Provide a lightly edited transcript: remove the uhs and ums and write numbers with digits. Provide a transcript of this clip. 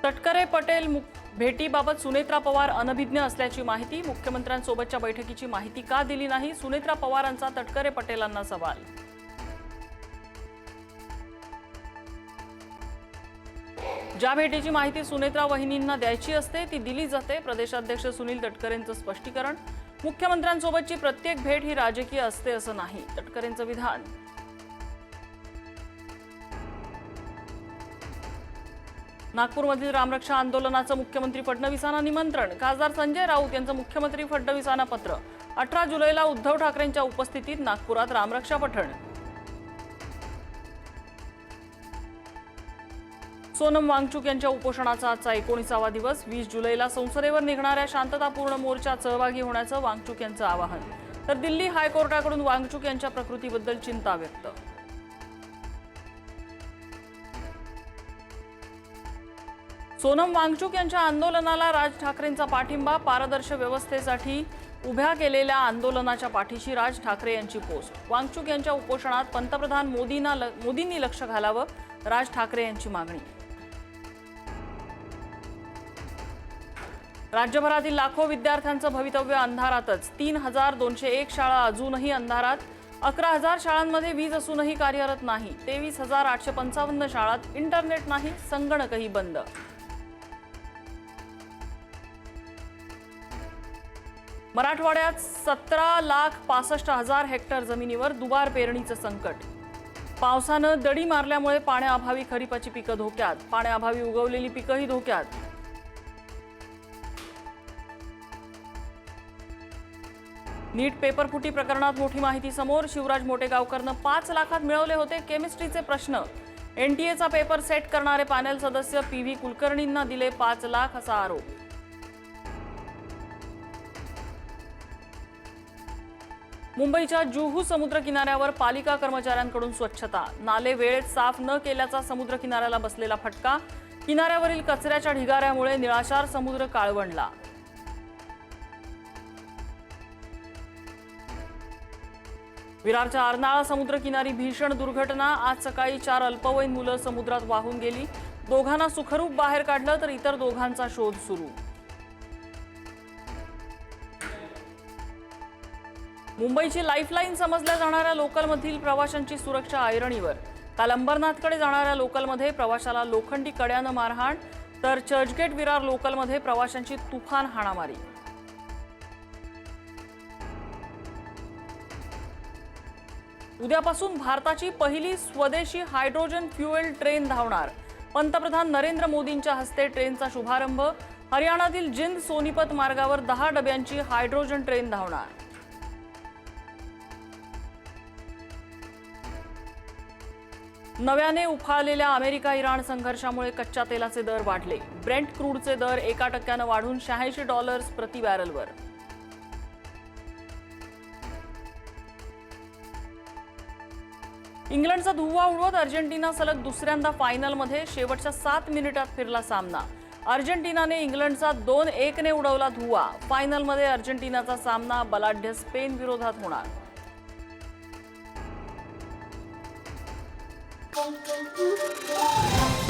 तटकरे पटेल भेटीबाबत सुनेत्रा पवार अनभिज्ञ असल्याची माहिती। मुख्यमंत्र्यांसोबतच्या बैठकीची माहिती का दिली नाही, सुनेत्रा पवारांचा तटकरे पटेलांना सवाल। ज्या भेटीची माहिती सुनेत्रा वहिनींना द्यायची असते ती दिली जाते। प्रदेशाध्यक्ष सुनील तटकरेंचं स्पष्टीकरण। मुख्यमंत्र्यांसोबतची प्रत्येक भेट ही राजकीय असते असं नाही, तटकरेंचं विधान। नागपूरमधील रामरक्षा आंदोलनाचं मुख्यमंत्री फडणवीसांना निमंत्रण। खासदार संजय राऊत यांचं मुख्यमंत्री फडणवीसांना पत्र। 18 जुलैला उद्धव ठाकरेंच्या उपस्थितीत नागपुरात रामरक्षा पठण। सोनम वांगचुक यांच्या उपोषणाचा आजचा 19वा दिवस। 20 जुलैला संसदेवर निघणाऱ्या शांततापूर्ण मोर्चात सहभागी होण्याचं वांगचुक यांचं आवाहन। तर दिल्ली हायकोर्टाकडून वांगचुक यांच्या प्रकृतीबद्दल चिंता व्यक्त। सोनम वांगचुक यांच्या आंदोलनाला राज ठाकरेंचा पाठिंबा। पारदर्शक व्यवस्थेसाठी उभ्या केलेल्या आंदोलनाच्या पाठीशी राज ठाकरे यांची पोस्ट। वांगचुक यांच्या उपोषणात पंतप्रधान मोदींनी लक्ष घालावं, राज ठाकरे यांची मागणी। राज्यभरातील लाखो विद्यार्थ्यांचं भवितव्य अंधारातच। 3201 शाळा अजूनही अंधारात। 11,000 शाळांमध्ये वीज असूनही कार्यरत नाही। 23,855 शाळांत इंटरनेट नाही, संगणकही बंद। मराठवाड्यात 17,65,000 हेक्टर जमिनीवर दुबार पेरणीचं संकट। पावसानं दडी मारल्यामुळे पाण्याअभावी खरीपाची पिकं धोक्यात। पाण्याअभावी उगवलेली पिकंही धोक्यात। नीट पेपरफुटी प्रकरणात मोठी माहिती समोर। शिवराज मोटेगावकरनं 5 लाखात मिळवले होते केमिस्ट्रीचे प्रश्न। एनटीएचा पेपर सेट करणारे पॅनेल सदस्य PV कुलकर्णींना दिले 5 लाख असा आरोप। मुंबईच्या जुहू समुद्र किनाऱ्यावर पालिका कर्मचाऱ्यांकडून स्वच्छता। नाले वेळेत साफ न केल्याचा समुद्र किनाऱ्याला बसलेला फटका। किनाऱ्यावरील कचऱ्याच्या ढिगाऱ्यामुळे निळाशार समुद्र काळवंडला। विरारच्या अर्नाळा समुद्र किनारी भीषण दुर्घटना। आज सकाळी 4 अल्पवयीन मुलं समुद्रात वाहून गेली। दोघांना सुखरूप बाहेर काढलं तर इतर दोघांचा शोध सुरू। मुंबईची लाईफलाईन समजल्या जाणाऱ्या लोकलमधील प्रवाशांची सुरक्षा ऐरणीवर। काल अंबरनाथकडे जाणाऱ्या लोकलमध्ये प्रवाशाला लोखंडी कड्यानं मारहाण, तर चर्चगेट विरार लोकलमध्ये प्रवाशांची तुफान हाणामारी। उद्यापासून भारताची पहिली स्वदेशी हायड्रोजन फ्युएल ट्रेन धावणार। पंतप्रधान नरेंद्र मोदींच्या हस्ते ट्रेनचा शुभारंभ। हरियाणातील जिंद सोनीपत मार्गावर 10 डब्यांची हायड्रोजन ट्रेन धावणार। नव्याने उफाळलेल्या अमेरिका-इराण संघर्षामुळे कच्च्या तेलाचे दर वाढले। ब्रेंट क्रूडचे दर 1% वाढून $86 प्रति बॅरलवर। इंग्लंडचा धुव्वा उडवत अर्जेंटिना सलग दुसऱ्यांदा फायनलमध्ये। शेवटच्या 7 मिनिटात फिरला सामना। अर्जेंटिनाने इंग्लंडचा 2-1 ने उडवला धुव्वा। फायनलमध्ये अर्जेंटिनाचा सामना बलाढ्य स्पेन विरोधात होणार। Thank you.